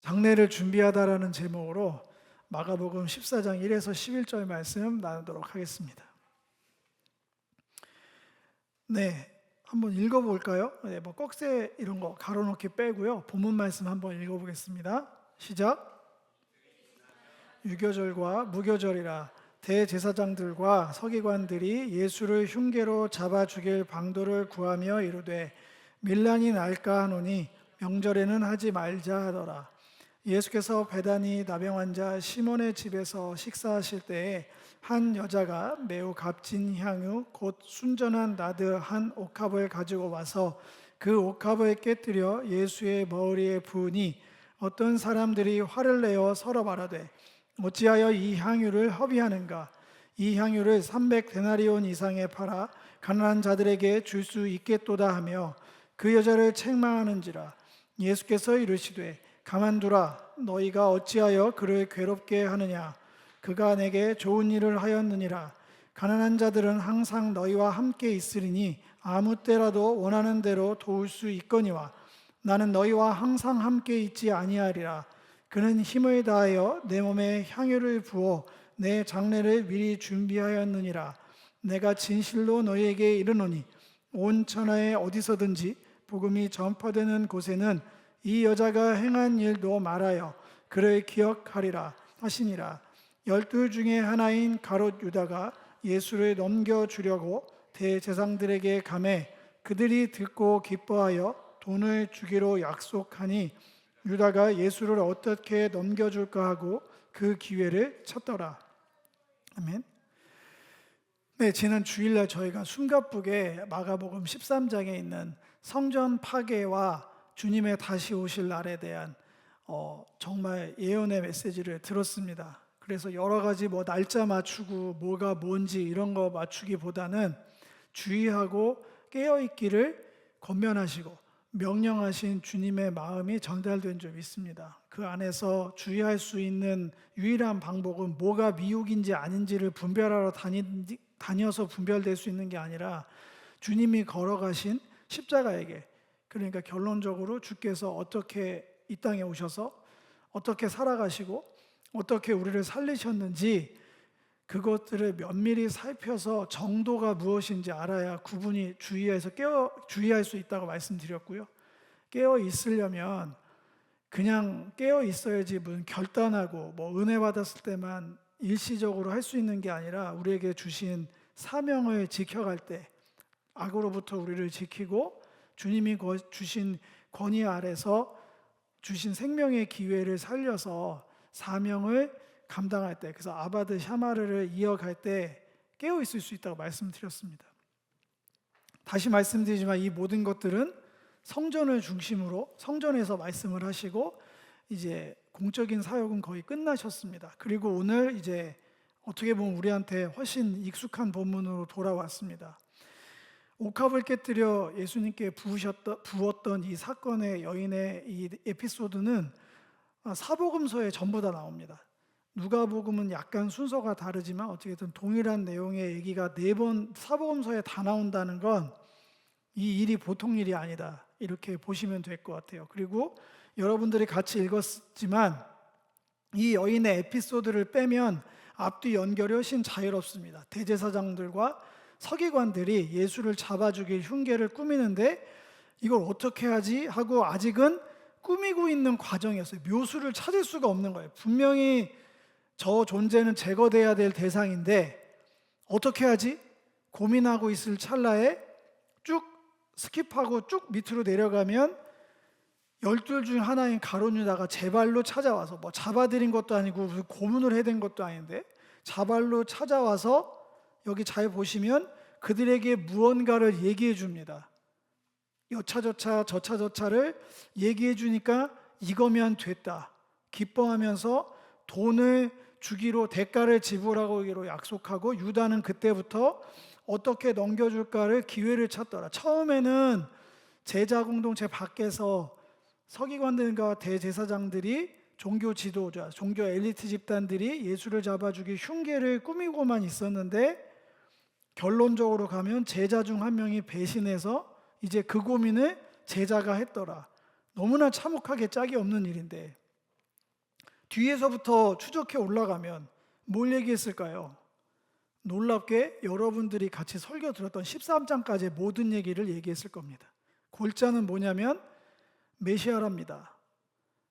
장례를 준비하다라는 제목으로 마가복음 14장 1에서 11절 말씀 나누도록 하겠습니다. 네, 한번 읽어볼까요? 네, 꺽쇠 이런 거 가로놓기 빼고요. 본문 말씀 한번 읽어보겠습니다. 시작. 유교절과 무교절이라 대제사장들과 서기관들이 예수를 흉계로 잡아 죽일 방도를 구하며 이르되 밀란이 날까 하노니 명절에는 하지 말자 하더라. 예수께서 베다니 나병 환자 시몬의 집에서 식사하실 때에 한 여자가 매우 값진 향유 곧 순전한 나드 한 옥합을 가지고 와서 그 옥합을 깨뜨려 예수의 머리에 부으니 어떤 사람들이 화를 내어 서로 말하되 어찌하여 이 향유를 허비하는가? 이 향유를 300데나리온 이상에 팔아 가난한 자들에게 줄 수 있겠도다 하며 그 여자를 책망하는지라. 예수께서 이르시되 가만두라. 너희가 어찌하여 그를 괴롭게 하느냐? 그가 내게 좋은 일을 하였느니라. 가난한 자들은 항상 너희와 함께 있으리니 아무 때라도 원하는 대로 도울 수 있거니와 나는 너희와 항상 함께 있지 아니하리라. 그는 힘을 다하여 내 몸에 향유를 부어 내 장례를 미리 준비하였느니라. 내가 진실로 너희에게 이르노니 온 천하에 어디서든지 복음이 전파되는 곳에는 이 여자가 행한 일도 말하여 그를 기억하리라 하시니라. 12 중에 하나인 가롯 유다가 예수를 넘겨주려고 대제사장들에게 가매 그들이 듣고 기뻐하여 돈을 주기로 약속하니 유다가 예수를 어떻게 넘겨줄까 하고 그 기회를 찾더라. 아멘. 네, 지난 주일날 저희가 숨가쁘게 마가복음 13장에 있는 성전 파괴와 주님의 다시 오실 날에 대한 정말 예언의 메시지를 들었습니다. 그래서 여러 가지 날짜 맞추고 뭐가 뭔지 이런 거 맞추기보다는 주의하고 깨어있기를 권면하시고 명령하신 주님의 마음이 전달된 줄 믿습니다. 그 안에서 주의할 수 있는 유일한 방법은 뭐가 미혹인지 아닌지를 분별하러 다녀서 분별될 수 있는 게 아니라 주님이 걸어가신 십자가의 길, 그러니까 결론적으로 주께서 어떻게 이 땅에 오셔서 어떻게 살아가시고 어떻게 우리를 살리셨는지 그것들을 면밀히 살펴서 정도가 무엇인지 알아야 구분이 주의할 수 있다고 말씀드렸고요. 깨어 있으려면 그냥 깨어 있어야지 무슨 결단하고 은혜 받았을 때만 일시적으로 할 수 있는 게 아니라 우리에게 주신 사명을 지켜갈 때 악으로부터 우리를 지키고 주님이 주신 권위 아래서 주신 생명의 기회를 살려서 사명을 감당할 때, 그래서 아바드 샤마르를 이어갈 때 깨어 있을 수 있다고 말씀드렸습니다. 다시 말씀드리지만 이 모든 것들은 성전을 중심으로 성전에서 말씀을 하시고 이제 공적인 사역은 거의 끝나셨습니다. 그리고 오늘 이제 어떻게 보면 우리한테 훨씬 익숙한 본문으로 돌아왔습니다. 옥합을 깨뜨려 예수님께 부었던 이 사건의 여인의 이 에피소드는 사복음서에 전부 다 나옵니다. 누가복음은 약간 순서가 다르지만 어떻게든 동일한 내용의 얘기가 4번 사복음서에 다 나온다는 건 이 일이 보통 일이 아니다, 이렇게 보시면 될 것 같아요. 그리고 여러분들이 같이 읽었지만 이 여인의 에피소드를 빼면 앞뒤 연결이 훨씬 자유롭습니다. 대제사장들과 서기관들이 예수를 잡아 죽일 흉계를 꾸미는데 이걸 어떻게 하지 하고 아직은 꾸미고 있는 과정이었어요. 묘수를 찾을 수가 없는 거예요. 분명히 저 존재는 제거돼야 될 대상인데 어떻게 하지? 고민하고 있을 찰나에 쭉 스킵하고 쭉 밑으로 내려가면 12 중 하나인 가롯 유다가 제발로 찾아와서 잡아들인 것도 아니고 고문을 해댄 것도 아닌데 자발로 찾아와서 여기 잘 보시면 그들에게 무언가를 얘기해 줍니다. 여차저차 저차저차를 얘기해 주니까 이거면 됐다 기뻐하면서 돈을 주기로 대가를 지불하기로 약속하고 유다는 그때부터 어떻게 넘겨줄까를 기회를 찾더라. 처음에는 제자 공동체 밖에서 서기관들과 대제사장들이 종교 지도자, 종교 엘리트 집단들이 예수를 잡아 죽일 흉계를 꾸미고만 있었는데 결론적으로 가면 제자 중 한 명이 배신해서 이제 그 고민을 제자가 했더라. 너무나 참혹하게 짝이 없는 일인데 뒤에서부터 추적해 올라가면 뭘 얘기했을까요? 놀랍게 여러분들이 같이 설교 들었던 13장까지의 모든 얘기를 얘기했을 겁니다. 골자는 뭐냐면 메시아랍니다.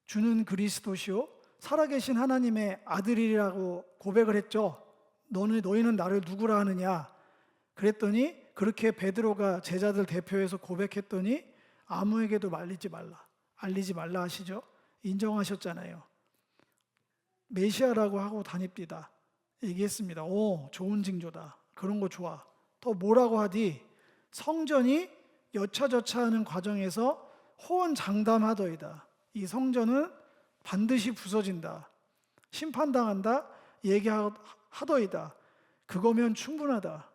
주는 그리스도시요 살아계신 하나님의 아들이라고 고백을 했죠. 너희는 나를 누구라 하느냐? 그랬더니 그렇게 베드로가 제자들 대표해서 고백했더니 아무에게도 알리지 말라 하시죠. 인정하셨잖아요. 메시아라고 하고 다닙디다 얘기했습니다. 오, 좋은 징조다. 그런 거 좋아. 더 뭐라고 하디? 성전이 여차저차하는 과정에서 호언장담하더이다. 이 성전은 반드시 부서진다. 심판당한다. 얘기하더이다. 그거면 충분하다.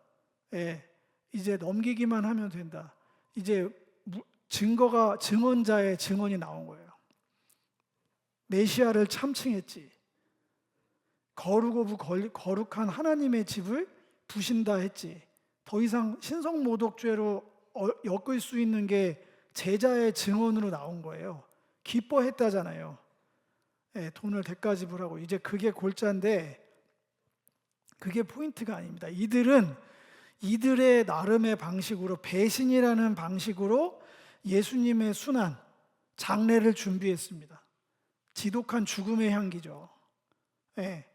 예, 이제 넘기기만 하면 된다. 이제 증언자의 증언이 나온 거예요. 메시아를 참칭했지. 거룩오브 거룩한 하나님의 집을 부신다 했지. 더 이상 신성모독죄로 엮을 수 있는 게 제자의 증언으로 나온 거예요. 기뻐했다잖아요. 예, 돈을 대가 지불하고. 이제 그게 골자인데 그게 포인트가 아닙니다. 이들의 나름의 방식으로, 배신이라는 방식으로 예수님의 순환, 장례를 준비했습니다. 지독한 죽음의 향기죠. 예,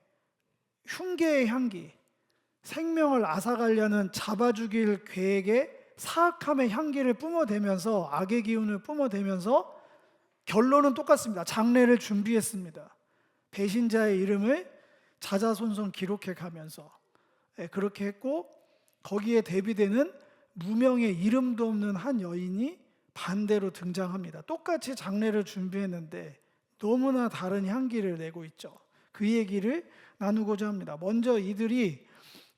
흉계의 향기, 생명을 앗아가려는 잡아 죽일 계획에 사악함의 향기를 뿜어대면서, 악의 기운을 뿜어대면서 결론은 똑같습니다. 장례를 준비했습니다. 배신자의 이름을 자자손손 기록해 가면서 그렇게 했고, 거기에 대비되는 무명의 이름도 없는 한 여인이 반대로 등장합니다. 똑같이 장례를 준비했는데 너무나 다른 향기를 내고 있죠. 그 얘기를 나누고자 합니다. 먼저 이들이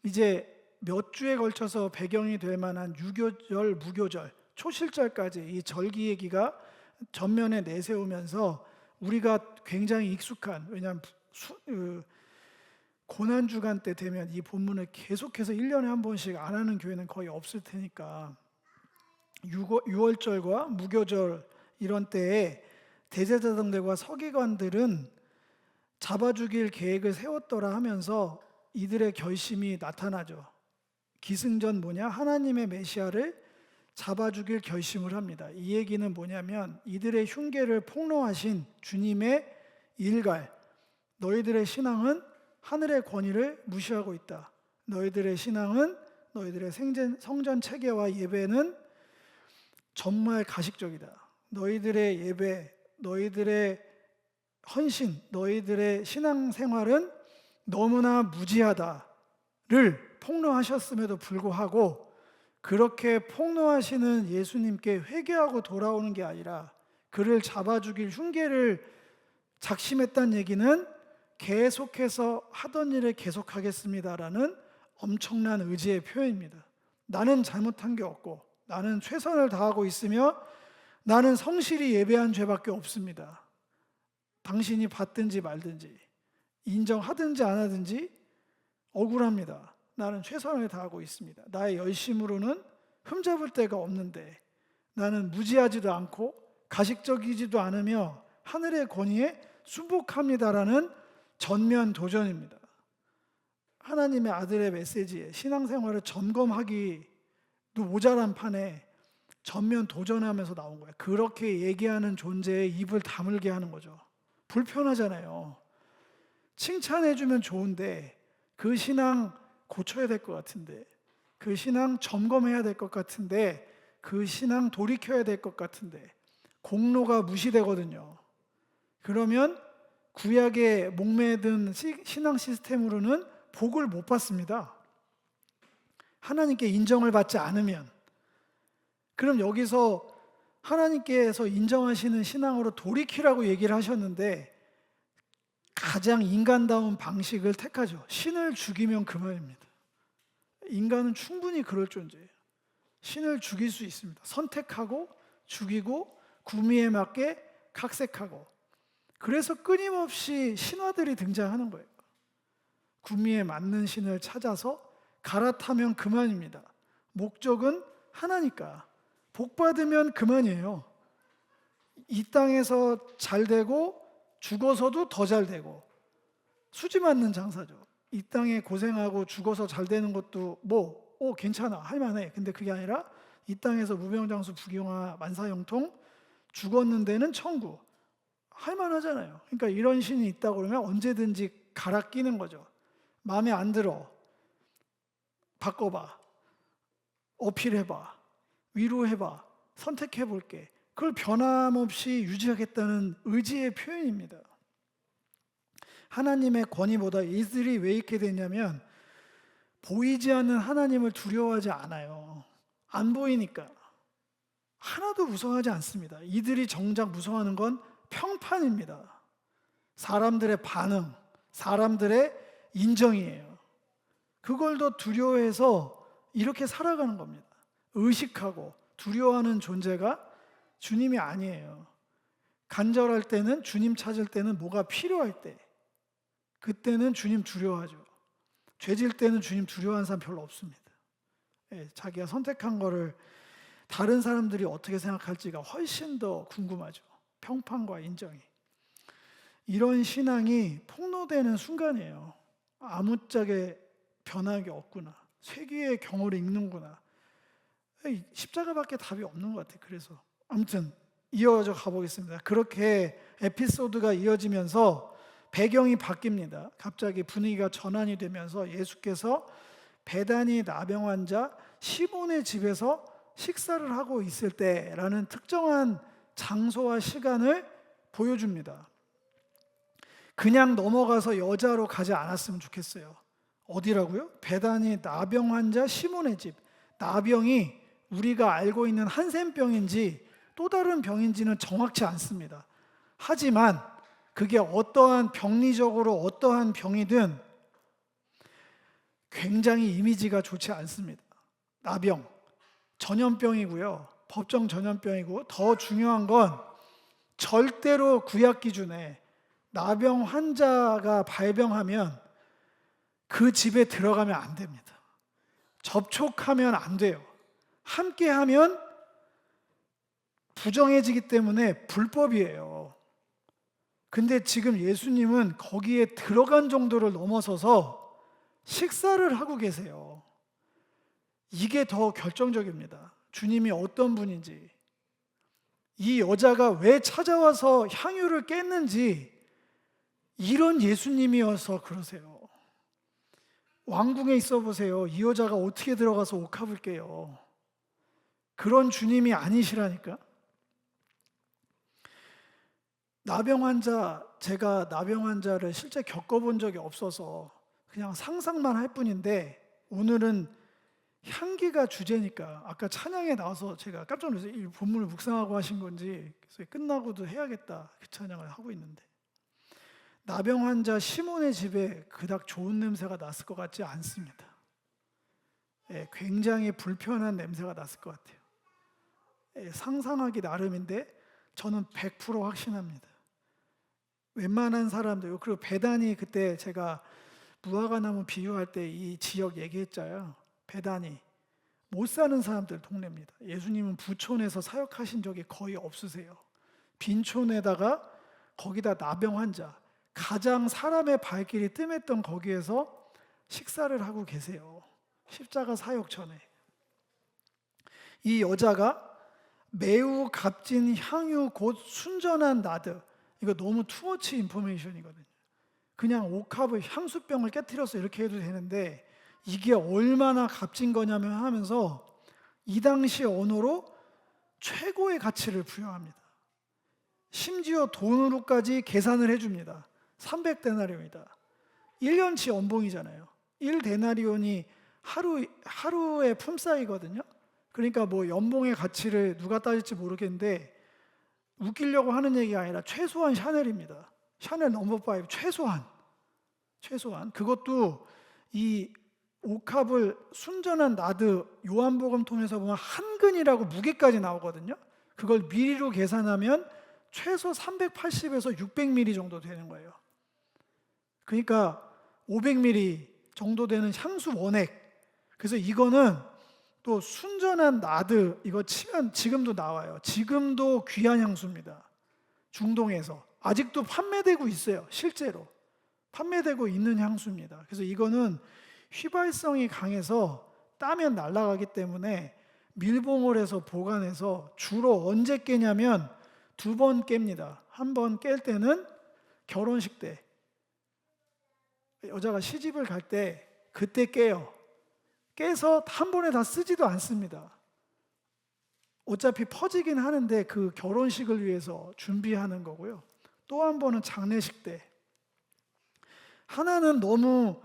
이제 몇 주에 걸쳐서 배경이 될 만한 유교절, 무교절, 초실절까지 이 절기 얘기가 전면에 내세우면서 우리가 굉장히 익숙한, 왜냐하면 고난주간 때 되면 이 본문을 계속해서 1년에 한 번씩 안 하는 교회는 거의 없을 테니까 유월절과 무교절 이런 때에 대제사장들과 서기관들은 잡아 죽일 계획을 세웠더라 하면서 이들의 결심이 나타나죠. 기승전 뭐냐? 하나님의 메시아를 잡아 죽일 결심을 합니다. 이 얘기는 뭐냐면 이들의 흉계를 폭로하신 주님의 일갈, 너희들의 신앙은 하늘의 권위를 무시하고 있다. 너희들의 신앙은, 너희들의 성전 체계와 예배는 정말 가식적이다. 너희들의 예배, 너희들의 헌신, 너희들의 신앙생활은 너무나 무지하다를 폭로하셨음에도 불구하고 그렇게 폭로하시는 예수님께 회개하고 돌아오는 게 아니라 그를 잡아 죽일 흉계를 작심했다는 얘기는 계속해서 하던 일을 계속하겠습니다라는 엄청난 의지의 표현입니다. 나는 잘못한 게 없고 나는 최선을 다하고 있으며 나는 성실히 예배한 죄밖에 없습니다. 당신이 받든지 말든지 인정하든지 안 하든지 억울합니다. 나는 최선을 다하고 있습니다. 나의 열심으로는 흠잡을 데가 없는데 나는 무지하지도 않고 가식적이지도 않으며 하늘의 권위에 순복합니다라는 전면 도전입니다. 하나님의 아들의 메시지에 신앙생활을 점검하기도 모자란 판에 전면 도전하면서 나온 거예요. 그렇게 얘기하는 존재에 입을 다물게 하는 거죠. 불편하잖아요. 칭찬해주면 좋은데 그 신앙 고쳐야 될 것 같은데, 그 신앙 점검해야 될 것 같은데, 그 신앙 돌이켜야 될 것 같은데 공로가 무시되거든요. 그러면 구약의 목매든 신앙 시스템으로는 복을 못 받습니다. 하나님께 인정을 받지 않으면. 그럼 여기서 하나님께서 인정하시는 신앙으로 돌이키라고 얘기를 하셨는데 가장 인간다운 방식을 택하죠. 신을 죽이면 그만입니다. 인간은 충분히 그럴 존재예요. 신을 죽일 수 있습니다. 선택하고 죽이고 구미에 맞게 각색하고. 그래서 끊임없이 신화들이 등장하는 거예요. 구미에 맞는 신을 찾아서 갈아타면 그만입니다. 목적은 하나니까. 복 받으면 그만이에요. 이 땅에서 잘 되고 죽어서도 더 잘 되고 수지 맞는 장사죠. 이 땅에 고생하고 죽어서 잘 되는 것도 괜찮아, 할만해. 근데 그게 아니라 이 땅에서 무병장수 부귀영화 만사형통, 죽었는 데는 천국, 할만하잖아요. 그러니까 이런 신이 있다고 그러면 언제든지 갈아 끼는 거죠. 마음에 안 들어, 바꿔봐, 어필해봐, 위로해봐, 선택해볼게. 그걸 변함없이 유지하겠다는 의지의 표현입니다. 하나님의 권위보다 이들이 왜 있게 됐냐면 보이지 않는 하나님을 두려워하지 않아요. 안 보이니까. 하나도 무서워하지 않습니다. 이들이 정작 무서워하는 건 평판입니다. 사람들의 반응, 사람들의 인정이에요. 그걸 더 두려워해서 이렇게 살아가는 겁니다. 의식하고 두려워하는 존재가 주님이 아니에요. 간절할 때는, 주님 찾을 때는, 뭐가 필요할 때, 그때는 주님 두려워하죠. 죄질 때는 주님 두려워하는 사람 별로 없습니다. 자기가 선택한 거를 다른 사람들이 어떻게 생각할지가 훨씬 더 궁금하죠. 평판과 인정이. 이런 신앙이 폭로되는 순간이에요. 아무짝에 변화가 없구나, 쇠기의 경우를 읽는구나. 십자가밖에 답이 없는 것 같아요. 그래서 아무튼 이어져 가보겠습니다. 그렇게 에피소드가 이어지면서 배경이 바뀝니다. 갑자기 분위기가 전환이 되면서 예수께서 베다니 나병 환자 시몬의 집에서 식사를 하고 있을 때라는 특정한 장소와 시간을 보여줍니다. 그냥 넘어가서 여자로 가지 않았으면 좋겠어요. 어디라고요? 베다니 나병 환자 시몬의 집. 나병이 우리가 알고 있는 한센병인지 또 다른 병인지는 정확치 않습니다. 하지만 그게 어떠한 병리적으로 어떠한 병이든 굉장히 이미지가 좋지 않습니다. 나병, 전염병이고요. 법정 전염병이고, 더 중요한 건 절대로 구약 기준에 나병 환자가 발병하면 그 집에 들어가면 안 됩니다. 접촉하면 안 돼요. 함께하면 부정해지기 때문에 불법이에요. 근데 지금 예수님은 거기에 들어간 정도를 넘어서서 식사를 하고 계세요. 이게 더 결정적입니다. 주님이 어떤 분인지, 이 여자가 왜 찾아와서 향유를 깼는지, 이런 예수님이어서 그러세요. 왕궁에 있어 보세요. 이 여자가 어떻게 들어가서 옥합을 깨요? 그런 주님이 아니시라니까. 제가 나병 환자를 실제 겪어본 적이 없어서 그냥 상상만 할 뿐인데, 오늘은 향기가 주제니까 아까 찬양에 나와서 제가 깜짝 놀랐어요. 이 본문을 묵상하고 하신 건지, 그래서 끝나고도 해야겠다, 그 찬양을 하고 있는데, 나병 환자 시몬의 집에 그닥 좋은 냄새가 났을 것 같지 않습니다. 굉장히 불편한 냄새가 났을 것 같아요. 상상하기 나름인데 저는 100% 확신합니다. 웬만한 사람들, 그리고 베다니, 그때 제가 무화과나무 비유할 때 이 지역 얘기했잖아요. 베다니, 못 사는 사람들 동네입니다. 예수님은 부촌에서 사역하신 적이 거의 없으세요. 빈촌에다가 거기다 나병 환자, 가장 사람의 발길이 뜸했던 거기에서 식사를 하고 계세요. 십자가 사역 전에. 이 여자가 매우 값진 향유 곧 순전한 나드, 이거 너무 투머치 인포메이션이거든요. 그냥 옥합을, 향수병을 깨트려서 이렇게 해도 되는데 이게 얼마나 값진 거냐면 하면서 이 당시 언어로 최고의 가치를 부여합니다. 심지어 돈으로까지 계산을 해줍니다. 300데나리온이다. 1년치 연봉이잖아요. 1데나리온이 하루의 품삯이거든요. 그러니까 뭐 연봉의 가치를 누가 따질지 모르겠는데, 웃기려고 하는 얘기가 아니라 최소한 샤넬입니다. 샤넬 넘버 5 최소한. 그것도 이 옥합을 순전한 나드, 요한복음 통해서 보면 한 근이라고 무게까지 나오거든요. 그걸 미리로 계산하면 최소 380에서 600ml 정도 되는 거예요. 그러니까 500ml 정도 되는 향수 원액. 그래서 이거는 또 순전한 나드, 이거 치면 지금도 나와요. 지금도 귀한 향수입니다. 중동에서 아직도 판매되고 있어요. 실제로 판매되고 있는 향수입니다. 그래서 이거는 휘발성이 강해서 따면 날아가기 때문에 밀봉을 해서 보관해서 주로 언제 깨냐면 2번 깹니다. 한 번 깰 때는 결혼식 때, 여자가 시집을 갈 때 그때 깨요. 깨서 한 번에 다 쓰지도 않습니다. 어차피 퍼지긴 하는데 그 결혼식을 위해서 준비하는 거고요. 또 한 번은 장례식 때. 하나는 너무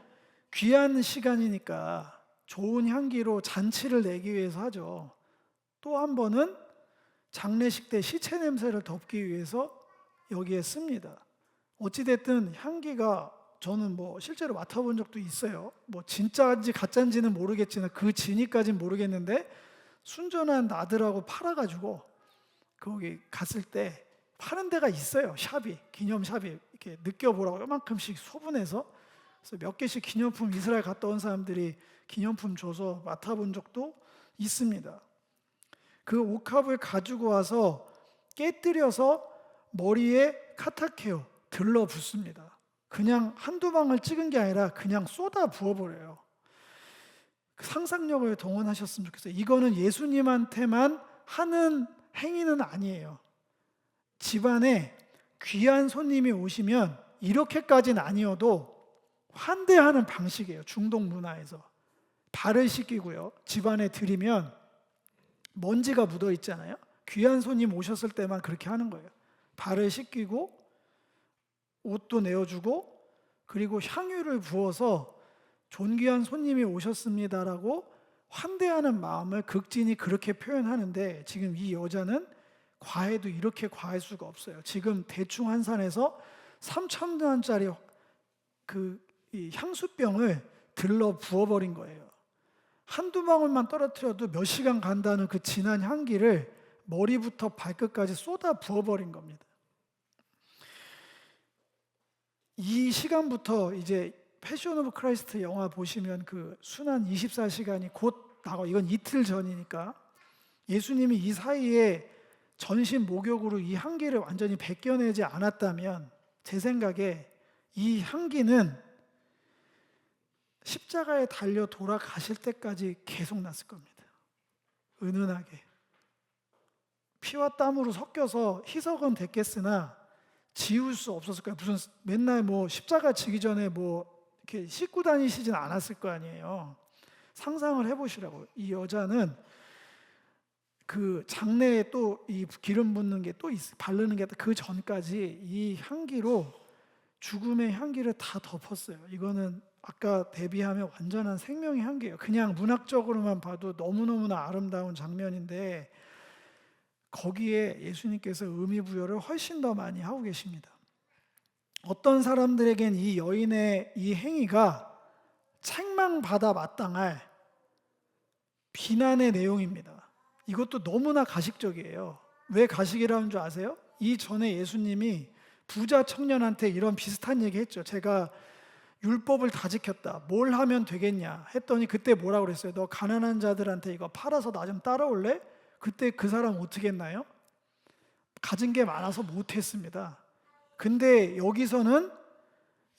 귀한 시간이니까 좋은 향기로 잔치를 내기 위해서 하죠. 또 한 번은 장례식 때 시체 냄새를 덮기 위해서 여기에 씁니다. 어찌됐든 향기가 저는 뭐 실제로 맡아본 적도 있어요. 뭐 진짜인지 가짜인지는 모르겠지만 그 진위까지는 모르겠는데 순전한 나드라고 팔아가지고 거기 갔을 때 파는 데가 있어요. 샵이, 기념샵이 이렇게 느껴보라고 요만큼씩 소분해서. 그래서 몇 개씩 기념품, 이스라엘 갔다 온 사람들이 기념품 줘서 맡아본 적도 있습니다. 그 옥합을 가지고 와서 깨뜨려서 머리에 카타케오 들러붙습니다. 그냥 한두 방울 찍은 게 아니라 그냥 쏟아 부어버려요. 상상력을 동원하셨으면 좋겠어요. 이거는 예수님한테만 하는 행위는 아니에요. 집안에 귀한 손님이 오시면 이렇게까지는 아니어도 환대하는 방식이에요. 중동 문화에서. 발을 씻기고요. 집안에 들이면 먼지가 묻어 있잖아요. 귀한 손님 오셨을 때만 그렇게 하는 거예요. 발을 씻기고 옷도 내어주고 그리고 향유를 부어서 존귀한 손님이 오셨습니다라고 환대하는 마음을 극진히 그렇게 표현하는데, 지금 이 여자는 과해도 이렇게 과할 수가 없어요. 지금 대충 환산해서 3,000원짜리 이 향수병을 들러 부어버린 거예요. 한두 방울만 떨어뜨려도 몇 시간 간다는 그 진한 향기를 머리부터 발끝까지 쏟아 부어버린 겁니다. 이 시간부터 이제 패션 오브 크라이스트 영화 보시면 그 순환 24시간이 곧 나가, 이건 이틀 전이니까 예수님이 이 사이에 전신 목욕으로 이 향기를 완전히 벗겨내지 않았다면 제 생각에 이 향기는 십자가에 달려 돌아가실 때까지 계속 났을 겁니다. 은은하게 피와 땀으로 섞여서 희석은 됐겠으나 지울 수 없었을 거예요. 무슨 맨날 뭐 십자가 지기 전에 뭐 이렇게 씻고 다니시진 않았을 거 아니에요. 상상을 해보시라고. 이 여자는 그 장내에 또 이 기름 붓는 게 또 바르는 게 그 전까지 이 향기로 죽음의 향기를 다 덮었어요. 이거는 아까 대비하면 완전한 생명의 향기예요. 그냥 문학적으로만 봐도 너무너무나 아름다운 장면인데 거기에 예수님께서 의미 부여를 훨씬 더 많이 하고 계십니다. 어떤 사람들에겐 이 여인의 이 행위가 책망받아 마땅할 비난의 내용입니다. 이것도 너무나 가식적이에요. 왜 가식이라는 줄 아세요? 이 전에 예수님이 부자 청년한테 이런 비슷한 얘기 했죠. 제가 율법을 다 지켰다. 뭘 하면 되겠냐 했더니 그때 뭐라고 그랬어요? 너 가난한 자들한테 이거 팔아서 나 좀 따라올래? 그때 그 사람 어떻게 했나요? 가진 게 많아서 못했습니다. 근데 여기서는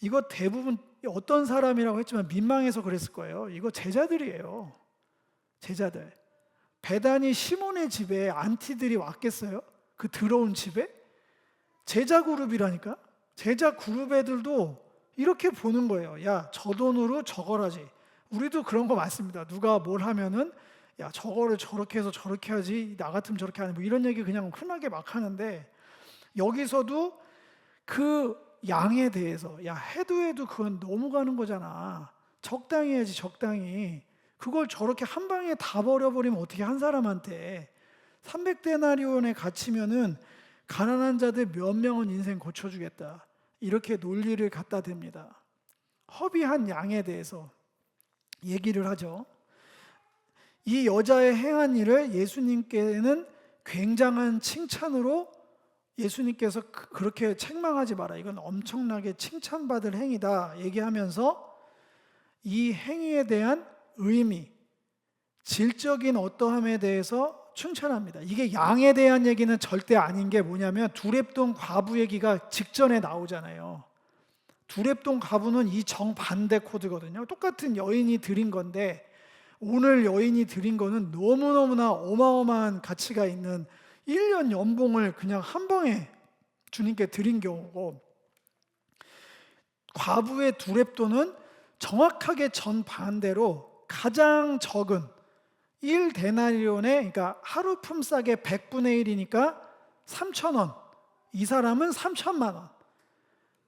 이거 대부분 어떤 사람이라고 했지만 민망해서 그랬을 거예요. 이거 제자들이에요. 제자들. 베다니 시몬의 집에 안티들이 왔겠어요? 그 더러운 집에? 제자 그룹이라니까? 제자 그룹 애들도 이렇게 보는 거예요. 야, 저 돈으로 저거라지. 우리도 그런 거 많습니다. 누가 뭘 하면은 야, 저거를 저렇게 해서 저렇게 하지, 나 같으면 저렇게 하는, 뭐 이런 얘기 그냥 흔하게 막 하는데 여기서도 그 양에 대해서 야, 해도 그건 너무 가는 거잖아. 적당히 해야지, 적당히. 그걸 저렇게 한 방에 다 버려버리면 어떻게 한 사람한테. 300데나리온에 갇히면은 가난한 자들 몇 명은 인생 고쳐주겠다. 이렇게 논리를 갖다 댑니다. 허비한 양에 대해서 얘기를 하죠. 이 여자의 행한 일을 예수님께는 굉장한 칭찬으로 예수님께서 그렇게 책망하지 마라. 이건 엄청나게 칭찬받을 행위다 얘기하면서 이 행위에 대한 의미, 질적인 어떠함에 대해서 칭찬합니다. 이게 양에 대한 얘기는 절대 아닌 게 뭐냐면 두렙돈 과부 얘기가 직전에 나오잖아요. 두렙돈 과부는 이 정반대 코드거든요. 똑같은 여인이 드린 건데 오늘 여인이 드린 거는 너무너무나 어마어마한 가치가 있는 1년 연봉을 그냥 한 방에 주님께 드린 경우고, 과부의 두렙돈은 정확하게 정반대로 가장 적은 1데나리온에, 그러니까 하루 품삯의 100분의 1이니까 3,000원, 이 사람은 3천만 원.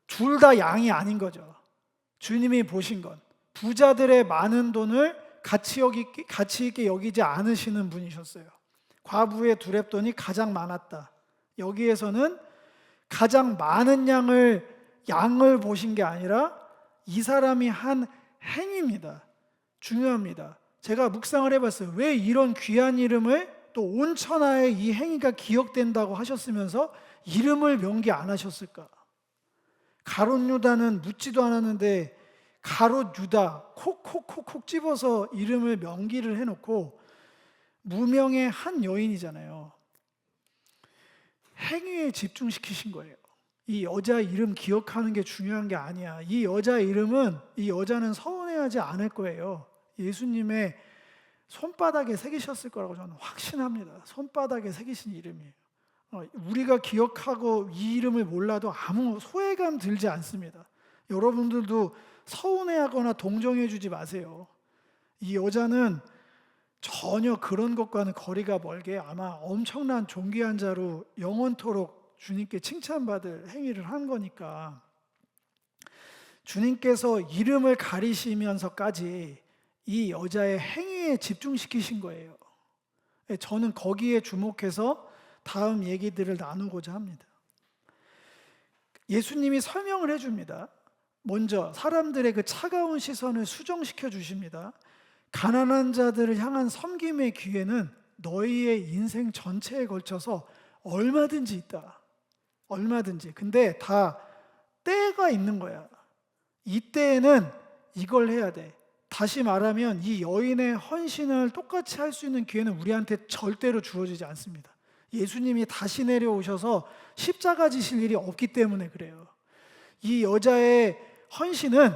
둘 다 양이 아닌 거죠. 주님이 보신 건 부자들의 많은 돈을 가치 있게 여기지 않으시는 분이셨어요. 과부의 두렙돈이 가장 많았다. 여기에서는 가장 많은 양을 보신 게 아니라 이 사람이 한 행위입니다. 중요합니다. 제가 묵상을 해봤어요. 왜 이런 귀한 이름을 또 온 천하에 이 행위가 기억된다고 하셨으면서 이름을 명기 안 하셨을까? 가롯 유다는 묻지도 않았는데 가롯 유다 콕콕콕콕 집어서 이름을 명기를 해놓고, 무명의 한 여인이잖아요. 행위에 집중시키신 거예요. 이 여자 이름 기억하는 게 중요한 게 아니야. 이 여자는 서운해하지 않을 거예요. 예수님의 손바닥에 새기셨을 거라고 저는 확신합니다. 손바닥에 새기신 이름이에요. 우리가 기억하고 이 이름을 몰라도 아무 소외감 들지 않습니다. 여러분들도 서운해하거나 동정해 주지 마세요. 이 여자는 전혀 그런 것과는 거리가 멀게 아마 엄청난 존귀한 자로 영원토록 주님께 칭찬받을 행위를 한 거니까, 주님께서 이름을 가리시면서까지 이 여자의 행위에 집중시키신 거예요. 저는 거기에 주목해서 다음 얘기들을 나누고자 합니다. 예수님이 설명을 해줍니다. 먼저 사람들의 그 차가운 시선을 수정시켜 주십니다. 가난한 자들을 향한 섬김의 기회는 너희의 인생 전체에 걸쳐서 얼마든지 있다. 얼마든지. 근데 다 때가 있는 거야. 이때에는 이걸 해야 돼. 다시 말하면 이 여인의 헌신을 똑같이 할 수 있는 기회는 우리한테 절대로 주어지지 않습니다. 예수님이 다시 내려오셔서 십자가 지실 일이 없기 때문에 그래요. 이 여자의 헌신은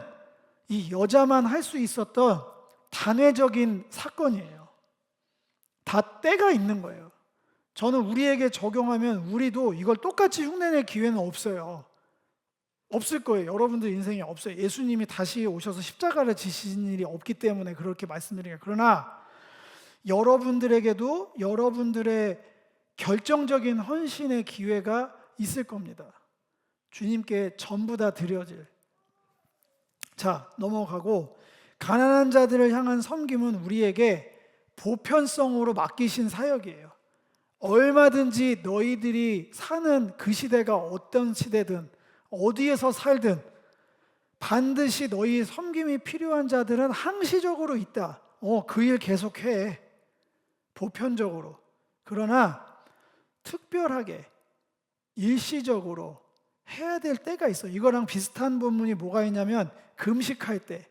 이 여자만 할 수 있었던 단회적인 사건이에요. 다 때가 있는 거예요. 저는 우리에게 적용하면 우리도 이걸 똑같이 흉내낼 기회는 없어요. 없을 거예요. 여러분들 인생에 없어요. 예수님이 다시 오셔서 십자가를 지신 일이 없기 때문에 그렇게 말씀드리겠습니다. 그러나 여러분들에게도 여러분들의 결정적인 헌신의 기회가 있을 겁니다. 주님께 전부 다 드려질. 자, 넘어가고, 가난한 자들을 향한 섬김은 우리에게 보편성으로 맡기신 사역이에요. 얼마든지 너희들이 사는 그 시대가 어떤 시대든 어디에서 살든 반드시 너희 섬김이 필요한 자들은 항시적으로 있다. 그 일 계속해. 보편적으로. 그러나 특별하게 일시적으로 해야 될 때가 있어. 이거랑 비슷한 본문이 뭐가 있냐면, 금식할 때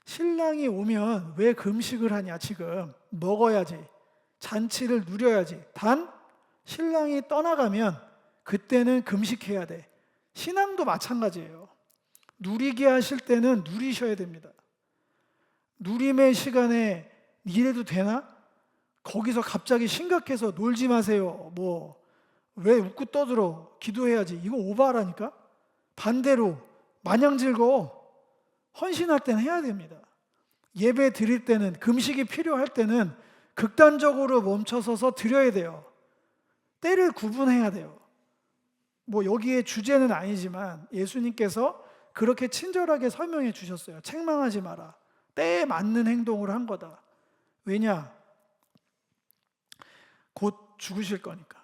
신랑이 오면 왜 금식을 하냐. 지금 먹어야지, 잔치를 누려야지. 단 신랑이 떠나가면 그때는 금식해야 돼. 신앙도 마찬가지예요. 누리게 하실 때는 누리셔야 됩니다. 누림의 시간에 이래도 되나? 거기서 갑자기 심각해서 놀지 마세요. 왜 웃고 떠들어? 기도해야지. 이거 오바라니까? 반대로 마냥 즐거워. 헌신할 때는 해야 됩니다. 예배 드릴 때는, 금식이 필요할 때는 극단적으로 멈춰서서 드려야 돼요. 때를 구분해야 돼요. 여기에 주제는 아니지만 예수님께서 그렇게 친절하게 설명해 주셨어요. 책망하지 마라. 때에 맞는 행동을 한 거다. 왜냐? 곧 죽으실 거니까.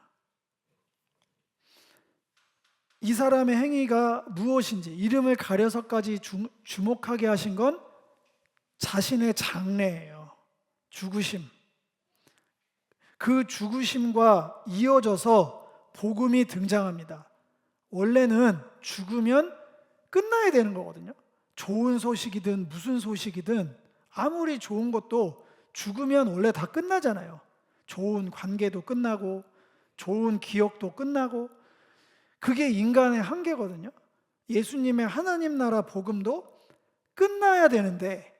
이 사람의 행위가 무엇인지 이름을 가려서까지 주목하게 하신 건 자신의 장래예요. 죽으심. 그 죽으심과 이어져서 복음이 등장합니다. 원래는 죽으면 끝나야 되는 거거든요. 좋은 소식이든 무슨 소식이든 아무리 좋은 것도 죽으면 원래 다 끝나잖아요. 좋은 관계도 끝나고 좋은 기억도 끝나고, 그게 인간의 한계거든요. 예수님의 하나님 나라 복음도 끝나야 되는데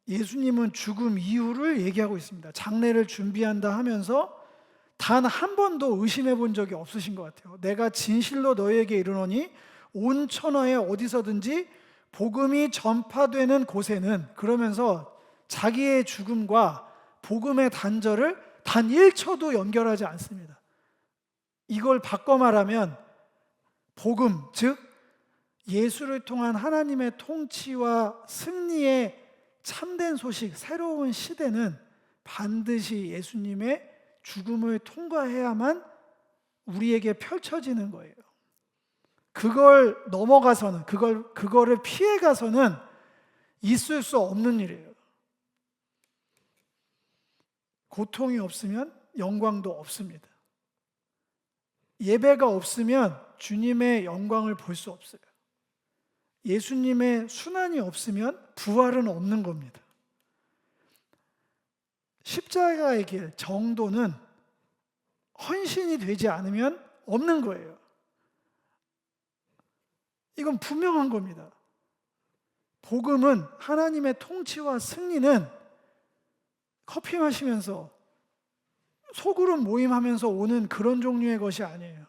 예수님은 죽음 이후를 얘기하고 있습니다. 장례를 준비한다 하면서 단 한 번도 의심해 본 적이 없으신 것 같아요. 내가 진실로 너희에게 이르노니 온 천하에 어디서든지 복음이 전파되는 곳에는, 그러면서 자기의 죽음과 복음의 단절을 단 1초도 연결하지 않습니다. 이걸 바꿔 말하면 복음, 즉 예수를 통한 하나님의 통치와 승리의 참된 소식, 새로운 시대는 반드시 예수님의 죽음을 통과해야만 우리에게 펼쳐지는 거예요. 그걸 넘어가서는, 그거를 피해가서는 있을 수 없는 일이에요. 고통이 없으면 영광도 없습니다. 예배가 없으면 주님의 영광을 볼 수 없어요. 예수님의 순환이 없으면 부활은 없는 겁니다. 십자가의 길, 정도는 헌신이 되지 않으면 없는 거예요. 이건 분명한 겁니다. 복음은, 하나님의 통치와 승리는 커피 마시면서 소그룹 모임하면서 오는 그런 종류의 것이 아니에요.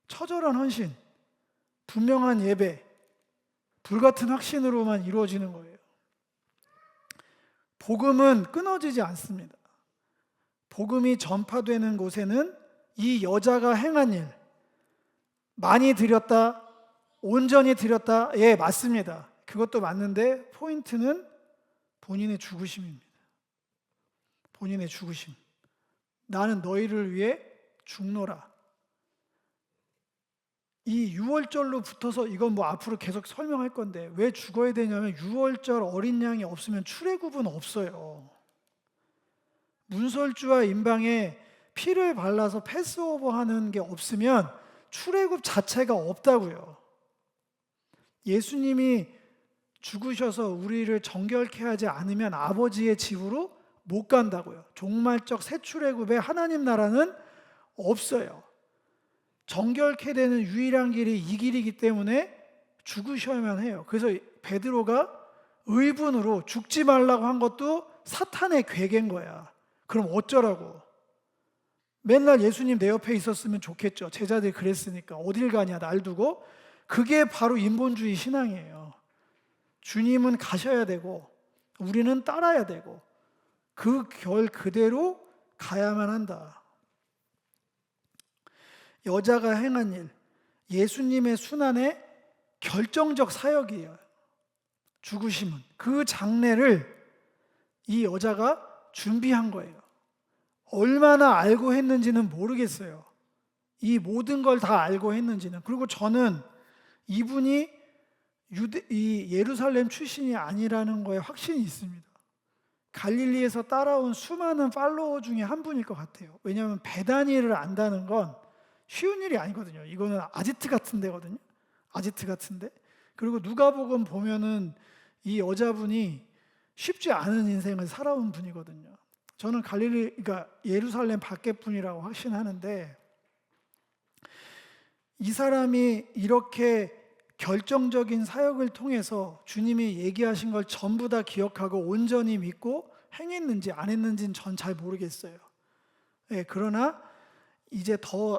처절한 헌신, 분명한 예배, 불같은 확신으로만 이루어지는 거예요. 복음은 끊어지지 않습니다. 복음이 전파되는 곳에는 이 여자가 행한 일, 많이 드렸다, 온전히 드렸다, 예, 맞습니다. 그것도 맞는데 포인트는 본인의 죽으심입니다. 본인의 죽으심. 나는 너희를 위해 죽노라. 이 유월절로 붙어서, 이건 뭐 앞으로 계속 설명할 건데 왜 죽어야 되냐면, 유월절 어린 양이 없으면 출애굽은 없어요. 문설주와 임방에 피를 발라서 패스오버 하는 게 없으면 출애굽 자체가 없다고요. 예수님이 죽으셔서 우리를 정결케 하지 않으면 아버지의 집으로 못 간다고요. 종말적 새 출애굽에 하나님 나라는 없어요. 정결케 되는 유일한 길이 이 길이기 때문에 죽으셔야만 해요. 그래서 베드로가 의분으로 죽지 말라고 한 것도 사탄의 괴계인 거야. 그럼 어쩌라고? 맨날 예수님 내 옆에 있었으면 좋겠죠. 제자들이 그랬으니까. 어딜 가냐 날 두고. 그게 바로 인본주의 신앙이에요. 주님은 가셔야 되고 우리는 따라야 되고 그 결 그대로 가야만 한다. 여자가 행한 일, 예수님의 순환의 결정적 사역이에요. 죽으심은. 그 장례를 이 여자가 준비한 거예요. 얼마나 알고 했는지는 모르겠어요. 이 모든 걸 다 알고 했는지는. 그리고 저는 이분이 이 예루살렘 출신이 아니라는 거에 확신이 있습니다. 갈릴리에서 따라온 수많은 팔로워 중에 한 분일 것 같아요. 왜냐하면 베다니를 안다는 건 쉬운 일이 아니거든요. 이거는 아지트 같은 데거든요. 아지트 같은데. 그리고 누가복음 보면은 이 여자분이 쉽지 않은 인생을 살아온 분이거든요. 저는 그러니까 예루살렘 밖의 분이라고 확신하는데, 이 사람이 이렇게 결정적인 사역을 통해서 주님이 얘기하신 걸 전부 다 기억하고 온전히 믿고 행했는지 안 했는지는 전 잘 모르겠어요. 네, 그러나 이제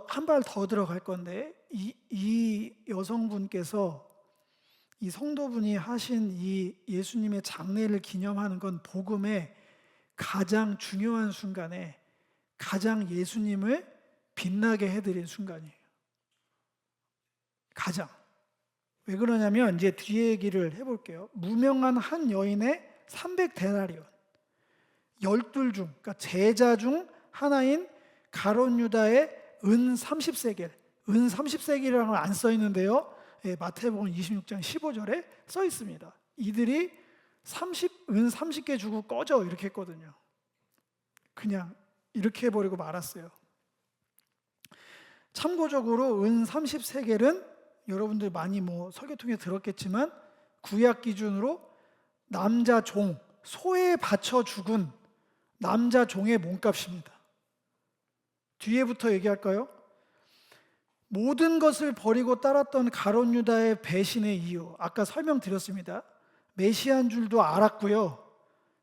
한 발 더 들어갈 건데, 이 여성분께서, 이 성도분이 하신 이 예수님의 장례를 기념하는 건 복음의 가장 중요한 순간에 가장 예수님을 빛나게 해드린 순간이에요. 가장. 왜 그러냐면 이제 뒤에 얘기를 해볼게요. 무명한 한 여인의 300데나리온, 12 중, 그러니까 제자 중 하나인 가룟 유다의 은 30세겔. 은 30세겔이라는 건 안 써 있는데요. 예, 마태복음 26장 15절에 써 있습니다. 이들이 은 30개 주고 꺼져 이렇게 했거든요. 그냥 이렇게 해버리고 말았어요. 참고적으로 은 30세겔은 여러분들 많이 설교통에 들었겠지만 구약 기준으로 남자 종, 소에 바쳐 죽은 남자 종의 몸값입니다. 뒤에부터 얘기할까요? 모든 것을 버리고 따랐던 가룟 유다의 배신의 이유, 아까 설명드렸습니다. 메시아인 줄도 알았고요.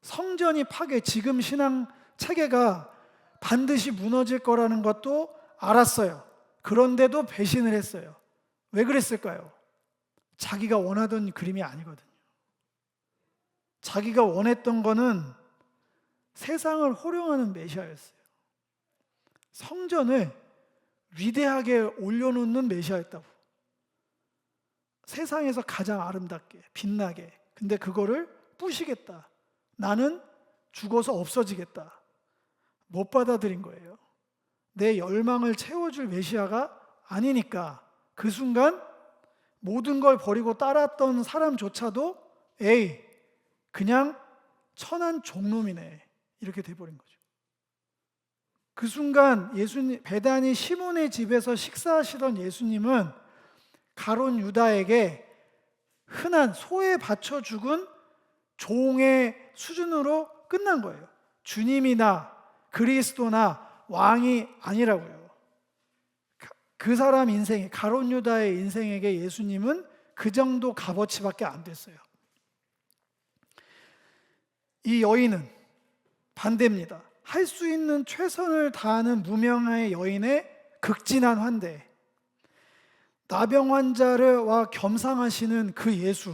성전이 지금 신앙 체계가 반드시 무너질 거라는 것도 알았어요. 그런데도 배신을 했어요. 왜 그랬을까요? 자기가 원하던 그림이 아니거든요. 자기가 원했던 거는 세상을 호령하는 메시아였어요. 성전을 위대하게 올려놓는 메시아였다고. 세상에서 가장 아름답게 빛나게. 근데 그거를 부시겠다. 나는 죽어서 없어지겠다. 못 받아들인 거예요. 내 열망을 채워줄 메시아가 아니니까 그 순간 모든 걸 버리고 따랐던 사람조차도 에이, 그냥 천한 종놈이네, 이렇게 돼버린 거죠. 그 순간 베다니 시몬의 집에서 식사하시던 예수님은 가룟 유다에게 흔한 소에 바쳐 죽은 종의 수준으로 끝난 거예요. 주님이나 그리스도나 왕이 아니라고요. 그 사람 인생에, 가룟 유다의 인생에게 예수님은 그 정도 값어치밖에 안 됐어요. 이 여인은 반대입니다. 할 수 있는 최선을 다하는 무명의 여인의 극진한 환대, 나병 환자와 겸상하시는 그 예수,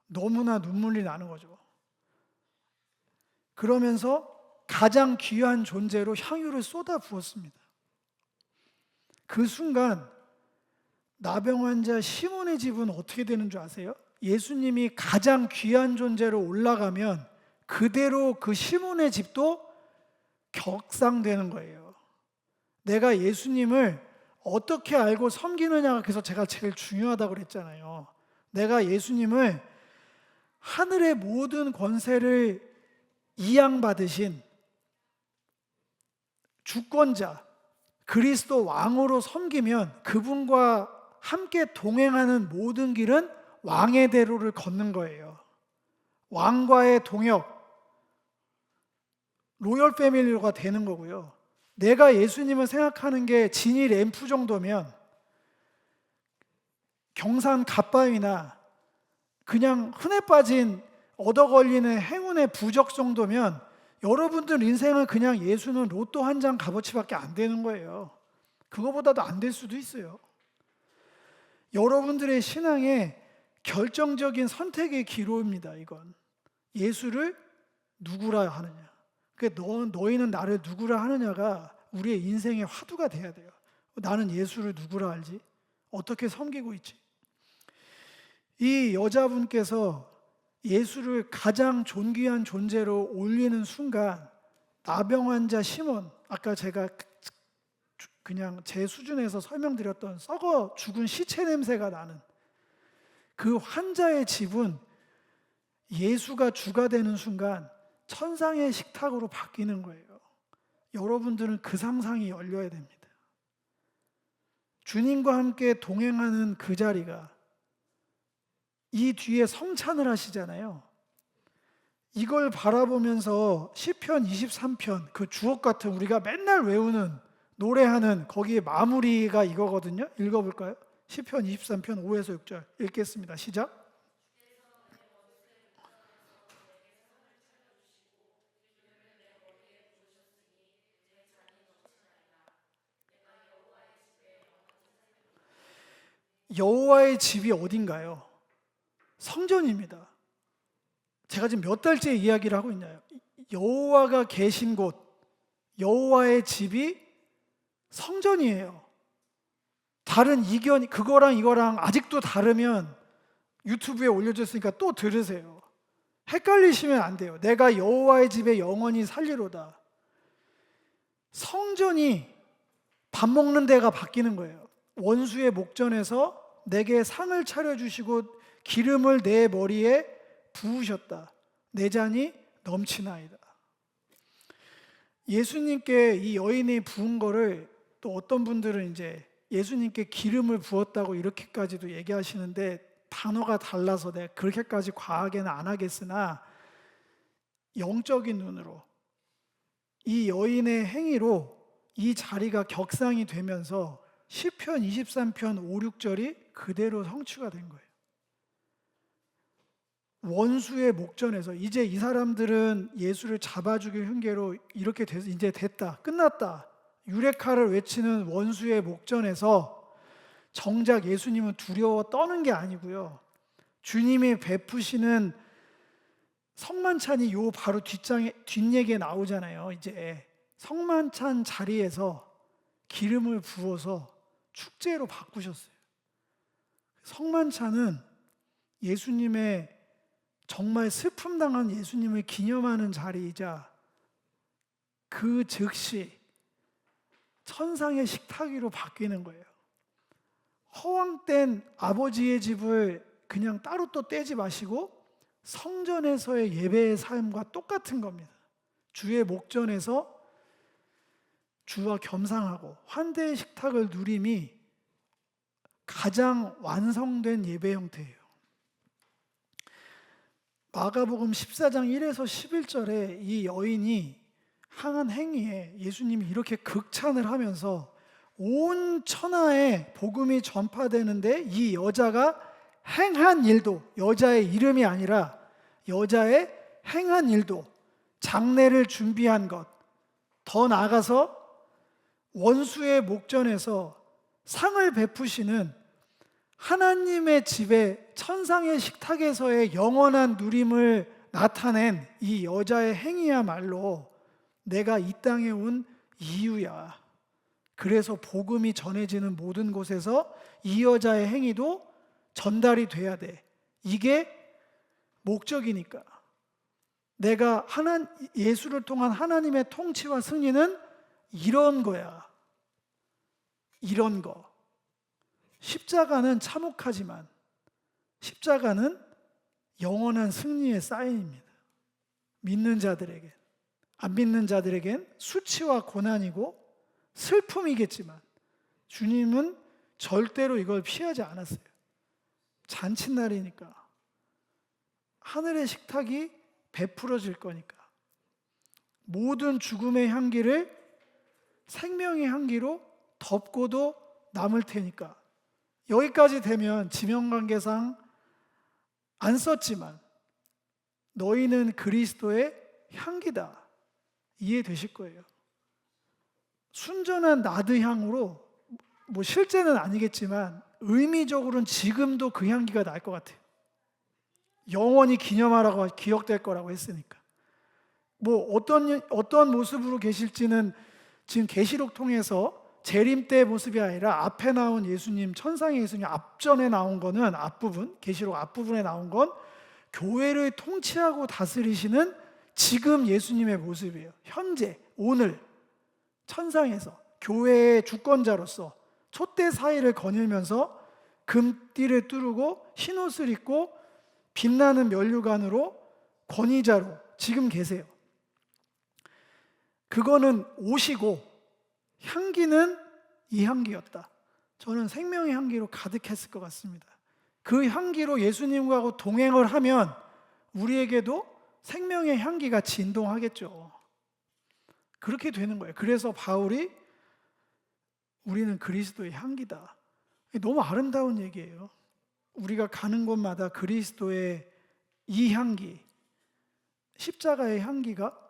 너무나 눈물이 나는 거죠. 그러면서 가장 귀한 존재로 향유를 쏟아 부었습니다. 그 순간 나병 환자 시몬의 집은 어떻게 되는 줄 아세요? 예수님이 가장 귀한 존재로 올라가면 그대로 그 시몬의 집도 격상되는 거예요. 내가 예수님을 어떻게 알고 섬기느냐가 그래서 제가 제일 중요하다고 그랬잖아요. 내가 예수님을 하늘의 모든 권세를 이양받으신 주권자, 그리스도 왕으로 섬기면 그분과 함께 동행하는 모든 길은 왕의 대로를 걷는 거예요. 왕과의 동역, 로열 패밀리가 되는 거고요. 내가 예수님을 생각하는 게 진이 램프 정도면 경산 갓바위나 그냥 흔해 빠진 얻어 걸리는 행운의 부적 정도면 여러분들 인생은 그냥 예수는 로또 한 장 값어치밖에 안 되는 거예요. 그거보다도 안 될 수도 있어요. 여러분들의 신앙의 결정적인 선택의 기로입니다. 이건 예수를 누구라 하느냐, 너희는 나를 누구라 하느냐가 우리의 인생의 화두가 돼야 돼요. 나는 예수를 누구라 알지? 어떻게 섬기고 있지? 이 여자분께서 예수를 가장 존귀한 존재로 올리는 순간 나병 환자 시몬, 아까 제가 그냥 제 수준에서 설명드렸던 썩어 죽은 시체 냄새가 나는 그 환자의 집은 예수가 주가 되는 순간 천상의 식탁으로 바뀌는 거예요. 여러분들은 그 상상이 열려야 됩니다. 주님과 함께 동행하는 그 자리가, 이 뒤에 성찬을 하시잖아요. 이걸 바라보면서 시편 23편, 그 주옥 같은 우리가 맨날 외우는 노래하는 거기에 마무리가 이거거든요. 읽어볼까요? 시편 23편 5에서 6절 읽겠습니다. 시작. 여호와의 집이 어딘가요? 성전입니다. 제가 지금 몇 달째 이야기를 하고 있나요? 여호와가 계신 곳, 여호와의 집이 성전이에요. 다른 이견이, 그거랑 이거랑 아직도 다르면 유튜브에 올려줬으니까 또 들으세요. 헷갈리시면 안 돼요. 내가 여호와의 집에 영원히 살리로다. 성전이 밥 먹는 데가 바뀌는 거예요. 원수의 목전에서 내게 상을 차려주시고 기름을 내 머리에 부으셨다. 내 잔이 넘치나이다. 예수님께 이 여인이 부은 거를 또 어떤 분들은 이제 예수님께 기름을 부었다고 이렇게까지도 얘기하시는데 단어가 달라서 내가 그렇게까지 과하게는 안 하겠으나 영적인 눈으로 이 여인의 행위로 이 자리가 격상이 되면서 시편 23편 5, 6절이 그대로 성취가 된 거예요. 원수의 목전에서 이제 이 사람들은 예수를 잡아 죽일 흉계로 이렇게 돼서 이제 됐다, 끝났다, 유레카를 외치는 원수의 목전에서 정작 예수님은 두려워 떠는 게 아니고요, 주님이 베푸시는 성만찬이 요 바로 뒷얘기에 나오잖아요. 이제 성만찬 자리에서 기름을 부어서 축제로 바꾸셨어요. 성만찬은 예수님의 정말 슬픔 당한 예수님을 기념하는 자리이자 그 즉시 천상의 식탁 위로 바뀌는 거예요. 허황된 아버지의 집을 그냥 따로 또 떼지 마시고 성전에서의 예배의 삶과 똑같은 겁니다. 주의 목전에서 주와 겸상하고 환대의 식탁을 누림이 가장 완성된 예배 형태예요. 마가복음 14장 1에서 11절에 이 여인이 행한 행위에 예수님이 이렇게 극찬을 하면서 온 천하에 복음이 전파되는데 이 여자가 행한 일도, 여자의 이름이 아니라 여자의 행한 일도, 장례를 준비한 것, 더 나아가서 원수의 목전에서 상을 베푸시는 하나님의 집에 천상의 식탁에서의 영원한 누림을 나타낸 이 여자의 행위야말로 내가 이 땅에 온 이유야. 그래서 복음이 전해지는 모든 곳에서 이 여자의 행위도 전달이 돼야 돼. 이게 목적이니까. 내가 예수를 통한 하나님의 통치와 승리는 이런 거야. 이런 거. 십자가는 참혹하지만 십자가는 영원한 승리의 사인입니다. 믿는 자들에겐, 안 믿는 자들에겐 수치와 고난이고 슬픔이겠지만 주님은 절대로 이걸 피하지 않았어요. 잔칫날이니까, 하늘의 식탁이 베풀어질 거니까 모든 죽음의 향기를 생명의 향기로 덮고도 남을 테니까. 여기까지 되면 지명관계상 안 썼지만 너희는 그리스도의 향기다, 이해되실 거예요. 순전한 나드 향으로, 실제는 아니겠지만 의미적으로는 지금도 그 향기가 날 것 같아요. 영원히 기념하라고, 기억될 거라고 했으니까. 어떤 모습으로 계실지는 지금 계시록 통해서 재림 때 모습이 아니라 앞에 나온 예수님, 천상의 예수님 앞전에 나온 거는 앞부분, 계시록 앞부분에 나온 건 교회를 통치하고 다스리시는 지금 예수님의 모습이에요. 현재, 오늘 천상에서 교회의 주권자로서 촛대 사이를 거닐면서 금띠를 뚜르고 흰옷을 입고 빛나는 면류관으로 권위자로 지금 계세요. 그거는 옷이고 향기는 이 향기였다. 저는 생명의 향기로 가득했을 것 같습니다. 그 향기로 예수님과 동행을 하면 우리에게도 생명의 향기가 진동하겠죠. 그렇게 되는 거예요. 그래서 바울이 우리는 그리스도의 향기다. 너무 아름다운 얘기예요. 우리가 가는 곳마다 그리스도의 이 향기, 십자가의 향기가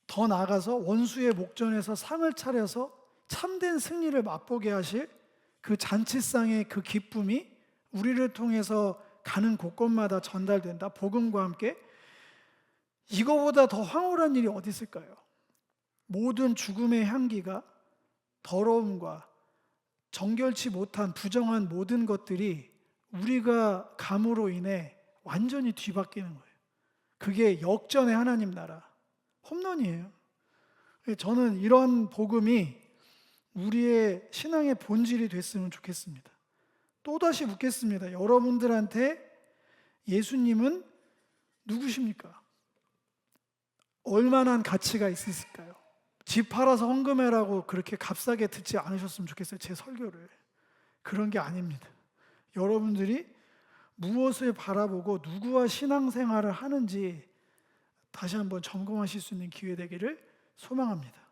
더 나아가서 원수의 목전에서 상을 차려서 참된 승리를 맛보게 하실 그 잔치상의 그 기쁨이 우리를 통해서 가는 곳곳마다 전달된다. 복음과 함께. 이거보다 더 황홀한 일이 어디 있을까요? 모든 죽음의 향기가 더러움과 정결치 못한 부정한 모든 것들이 우리가 감으로 인해 완전히 뒤바뀌는 거예요. 그게 역전의 하나님 나라, 홈런이에요. 저는 이런 복음이 우리의 신앙의 본질이 됐으면 좋겠습니다. 또다시 묻겠습니다. 여러분들한테 예수님은 누구십니까? 얼마나 가치가 있으실까요? 집 팔아서 헌금해라고 그렇게 값싸게 듣지 않으셨으면 좋겠어요. 제 설교를. 그런 게 아닙니다. 여러분들이 무엇을 바라보고 누구와 신앙생활을 하는지 다시 한번 점검하실 수 있는 기회 되기를 소망합니다.